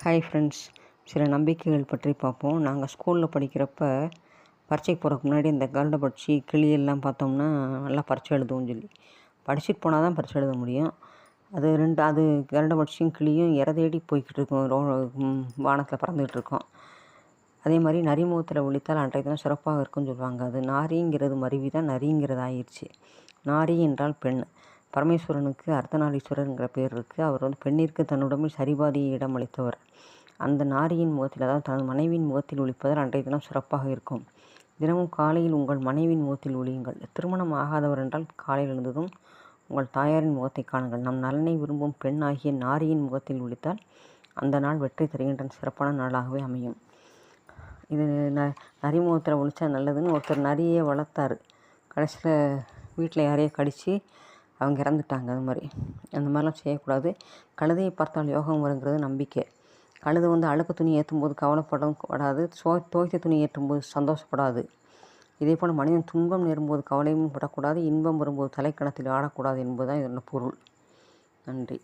Hi friends, சில நம்பிக்கைகள் பற்றி பார்ப்போம். நாங்கள் ஸ்கூலில் படிக்கிறப்ப பரீட்சைக்கு போகிறதுக்கு முன்னாடி இந்த கருடபட்சி கிளியெல்லாம் பார்த்தோம்னா நல்லா பரீட்சை எழுதுவோம்னு சொல்லி படிச்சுட்டு போனால் தான் பரீட்சை எழுத முடியும். அது கருடபட்சியும் கிளியும் இரை தேடி போய்கிட்டு இருக்கும், வானத்தில் பறந்துக்கிட்டு இருக்கோம். அதே மாதிரி நரிமுகத்தில் ஒழித்தால் அன்றைய தினம் சிறப்பாக இருக்குன்னு சொல்லுவாங்க. அது நாரிங்கிறது மருவி தான் நரிங்கிறது ஆயிடுச்சு. நாரி என்றால் பெண். பரமேஸ்வரனுக்கு அர்த்தநாரீஸ்வரர்ங்கிற பேர் இருக்குது. அவர் பெண்ணிற்கு தன்னுடம்பில் சரிபாதி இடம் அளித்தவர். அந்த நாரியின் முகத்தில், அதாவது தனது மனைவியின் முகத்தில் ஒழிப்பதால் அன்றைய தினம் சிறப்பாக இருக்கும். தினமும் காலையில் உங்கள் மனைவியின் முகத்தில் ஒழியுங்கள். திருமணம் ஆகாதவர் என்றால் காலையில் எழுந்ததும் உங்கள் தாயாரின் முகத்தை காணுங்கள். நம் நலனை விரும்பும் பெண் ஆகிய நாரியின் முகத்தில் ஒழித்தால் அந்த நாள் வெற்றி தருகின்ற சிறப்பான நாளாகவே அமையும். இது நரிமுகத்தில் ஒழிச்சா நல்லதுன்னு ஒருத்தர் நரியே வளர்த்தார். கடைசியில் வீட்டில் யாரையோ கடித்து அவங்க இறந்துட்டாங்க. அந்த மாதிரிலாம் செய்யக்கூடாது. கழுதையை பார்த்தால் யோகம் வருங்கிறது நம்பிக்கை. கழுதை அழுக்கு துணி ஏற்றும்போது கவலைப்படாது, துவைத்த துணி ஏற்றும்போது சந்தோஷப்படாது. இதே போல் மனிதன் துன்பம் நேரும்போது கவலையும் படக்கூடாது, இன்பம் வரும்போது தலைக்கணத்தில் ஆடக்கூடாது என்பதுதான் இதோட பொருள். நன்றி.